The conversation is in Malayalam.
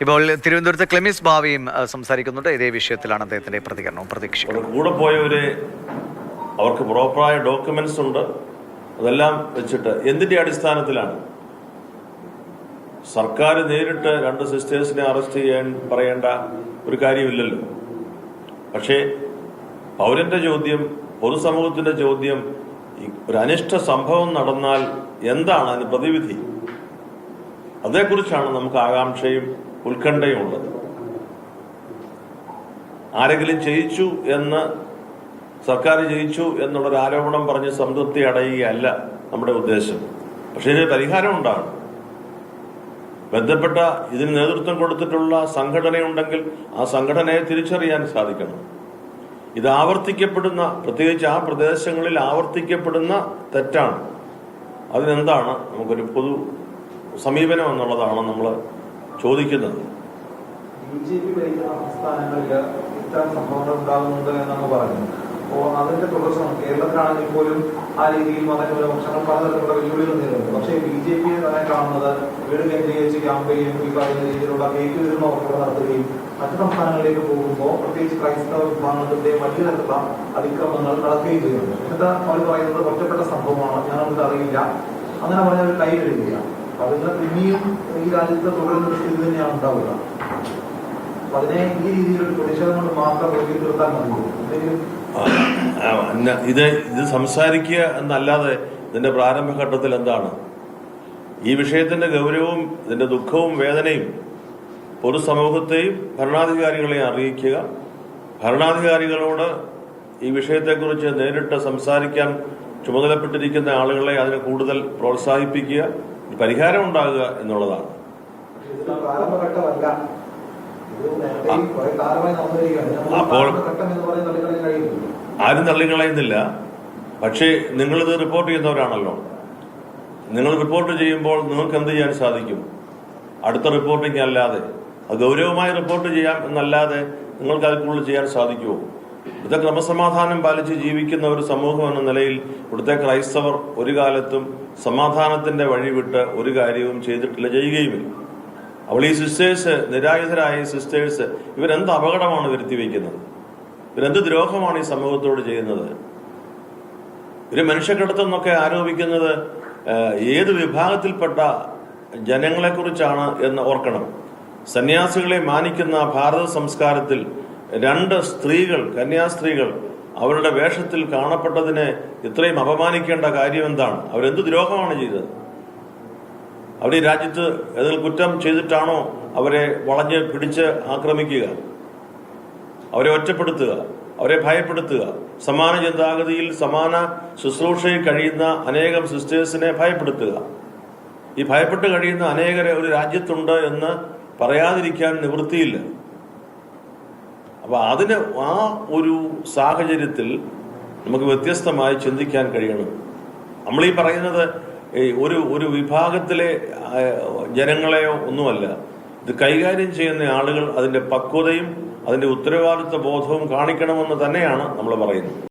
ഇപ്പോൾ തിരുവനന്തപുരത്ത് ക്ലെമിസ് ബാവിയും സംസാരിക്കുന്നുണ്ട്. ഇതേ വിഷയത്തിലാണ് അദ്ദേഹത്തിന്റെ പ്രതികരണവും പ്രതീക്ഷിക്കുന്നത്. കൂടെ പോയവര് അവർക്ക് പ്രോപ്പറായ ഡോക്യുമെന്റ്സ് ഉണ്ട്. അതെല്ലാം വെച്ചിട്ട് എന്തിന്റെ അടിസ്ഥാനത്തിലാണ് സർക്കാർ നേരിട്ട് രണ്ട് സിസ്റ്റേഴ്സിനെ അറസ്റ്റ് ചെയ്യാൻ പറയേണ്ട ഒരു കാര്യമില്ലല്ലോ. പക്ഷേ പൗരന്റെ ചോദ്യം, പൊതുസമൂഹത്തിന്റെ ചോദ്യം, ഒരു അനിഷ്ട സംഭവം നടന്നാൽ എന്താണ് അതിന് പ്രതിവിധി? അതേക്കുറിച്ചാണ് നമുക്ക് ആകാംക്ഷയും ഉത്കണ്ഠയും ഉള്ളത്. ആരെങ്കിലും ചെയ്യിച്ചു എന്ന്, സർക്കാർ ചെയ്യിച്ചു എന്നുള്ളൊരു ആരോപണം പറഞ്ഞ് സംതൃപ്തി അടയുകയല്ല നമ്മുടെ ഉദ്ദേശം. പക്ഷെ ഇതിന് പരിഹാരം ഉണ്ടാകണം. ബന്ധപ്പെട്ട ഇതിന് നേതൃത്വം കൊടുത്തിട്ടുള്ള സംഘടനയുണ്ടെങ്കിൽ ആ സംഘടനയെ തിരിച്ചറിയാൻ സാധിക്കണം. ഇത് ആവർത്തിക്കപ്പെടുന്ന, പ്രത്യേകിച്ച് ആ പ്രദേശങ്ങളിൽ ആവർത്തിക്കപ്പെടുന്ന തെറ്റാണ്. അതിനെന്താണ് നമുക്കൊരു പൊതു സമീപനം എന്നുള്ളതാണ് നമ്മൾ ചോദിക്കുന്നത്. BJP ഭരിക്കുന്ന സംസ്ഥാനങ്ങളിൽ ഇത്തരം സംഭവങ്ങൾ ഉണ്ടാകുന്നുണ്ട് എന്നാണ് പറയുന്നത്. അപ്പോൾ അതിന്റെ തുടർച്ചയാണ് കേരളത്തിലാണെങ്കിൽ പോലും ആ രീതിയിൽ മതന്യൂനപക്ഷങ്ങൾ പലതരത്തിലുള്ള വെല്ലുവിളികൾ നേരിടുന്നു. പക്ഷേ BJP തന്നെ കാണുന്നത് വീട് കേന്ദ്രീകരിച്ച് ക്യാമ്പ് ചെയ്യുകയും ഈ പറയുന്ന രീതിയിലുള്ള കേക്ക് വിതരണ ഓഫറുകൾ നടത്തുകയും മറ്റു സംസ്ഥാനങ്ങളിലേക്ക് പോകുമ്പോൾ പ്രത്യേകിച്ച് ക്രൈസ്തവ വിഭാഗങ്ങളുടെ വലിയ തരത്തിലുള്ള അതിക്രമങ്ങൾ നടക്കുകയും ചെയ്യുന്നുണ്ട്. എന്നിട്ട് അവർ പറയുന്നത് ഒറ്റപ്പെട്ട സംഭവമാണ്, ഞങ്ങൾക്ക് അറിയില്ല, അങ്ങനെ പറഞ്ഞ ഒരു കൈ കഴുകുകയാണ്. അതിന് പിന്നെയും ഈ രാജ്യത്ത് തുടരുന്ന സ്ഥിതി തന്നെയാണ് ഉണ്ടാവുക. അതിനെ ഈ രീതിയിലൊരു പ്രതിഷേധം കൊണ്ട് മാത്രം ഒതുക്കി തീർത്താൽ മതി. ഇത് സംസാരിക്കുക എന്നല്ലാതെ ഇതിന്റെ പ്രാരംഭഘട്ടത്തിൽ എന്താണ് ഈ വിഷയത്തിന്റെ ഗൗരവവും ഇതിന്റെ ദുഃഖവും വേദനയും പൊതുസമൂഹത്തെയും ഭരണാധികാരികളെയും അറിയിക്കുക, ഭരണാധികാരികളോട് ഈ വിഷയത്തെക്കുറിച്ച് നേരിട്ട് സംസാരിക്കാൻ ചുമതലപ്പെട്ടിരിക്കുന്ന ആളുകളെ അതിനെ കൂടുതൽ പ്രോത്സാഹിപ്പിക്കുക, പരിഹാരം ഉണ്ടാകുക എന്നുള്ളതാണ്. അപ്പോൾ ആരും തള്ളിക്കളയുന്നില്ല. പക്ഷേ നിങ്ങളിത് റിപ്പോർട്ട് ചെയ്യുന്നവരാണല്ലോ. നിങ്ങൾ റിപ്പോർട്ട് ചെയ്യുമ്പോൾ നിങ്ങൾക്ക് എന്ത് ചെയ്യാൻ സാധിക്കും? അടുത്ത റിപ്പോർട്ടിങ് അല്ലാതെ, അത് ഗൗരവമായി റിപ്പോർട്ട് ചെയ്യാം എന്നല്ലാതെ നിങ്ങൾക്ക് അതിൽ കൂടുതൽ ചെയ്യാൻ സാധിക്കുമോ? ഇവിടുത്തെ ക്രമസമാധാനം പാലിച്ച് ജീവിക്കുന്ന ഒരു സമൂഹം എന്ന നിലയിൽ ഇവിടുത്തെ ക്രൈസ്തവർ ഒരു കാലത്തും സമാധാനത്തിന്റെ വഴി വിട്ട് ഒരു കാര്യവും ചെയ്തിട്ടില്ല, ചെയ്യുകയുമില്ല. അവൾ ഈ സിസ്റ്റേഴ്സ്, നിരായുധരായ ഈ സിസ്റ്റേഴ്സ്, ഇവരെന്ത് അപകടമാണ് വരുത്തിവെക്കുന്നത്? ഇവരെന്ത് ദ്രോഹമാണ് ഈ സമൂഹത്തോട് ചെയ്യുന്നത്? ഇവര് മനുഷ്യക്കടത്തെന്നൊക്കെ ആരോപിക്കുന്നത് ഏത് വിഭാഗത്തിൽപ്പെട്ട ജനങ്ങളെക്കുറിച്ചാണ് എന്ന് ഓർക്കണം. സന്യാസികളെ മാനിക്കുന്ന ഭാരത സംസ്കാരത്തിൽ രണ്ട് സ്ത്രീകൾ, കന്യാസ്ത്രീകൾ, അവരുടെ വേഷത്തിൽ കാണപ്പെട്ടതിനെ ഇത്രയും അപമാനിക്കേണ്ട കാര്യം എന്താണ്? അവരെന്ത് ദ്രോഹമാണ് ചെയ്തത്? അവർ ഈ രാജ്യത്ത് ഏതെങ്കിലും കുറ്റം ചെയ്തിട്ടാണോ അവരെ വളഞ്ഞ് പിടിച്ച് ആക്രമിക്കുക, അവരെ ഒറ്റപ്പെടുത്തുക, അവരെ ഭയപ്പെടുത്തുക? സമാന ചിന്താഗതിയിൽ, സമാന ശുശ്രൂഷയിൽ കഴിയുന്ന അനേകം സിസ്റ്റേഴ്സിനെ ഭയപ്പെടുത്തുക. ഈ ഭയപ്പെട്ട് കഴിയുന്ന അനേകരെ ഒരു രാജ്യത്തുണ്ട് എന്ന് പറയാതിരിക്കാൻ നിവൃത്തിയില്ല. അപ്പൊ അതിന് ആ ഒരു സാഹചര്യത്തിൽ നമുക്ക് വ്യത്യസ്തമായി ചിന്തിക്കാൻ കഴിയണം. നമ്മളീ പറയുന്നത് ഒരു വിഭാഗത്തിലെ ജനങ്ങളെയോ ഒന്നുമല്ല. ഇത് കൈകാര്യം ചെയ്യുന്ന ആളുകൾ അതിന്റെ പക്വതയും അതിന്റെ ഉത്തരവാദിത്വ ബോധവും കാണിക്കണമെന്ന് തന്നെയാണ് നമ്മൾ പറയുന്നത്.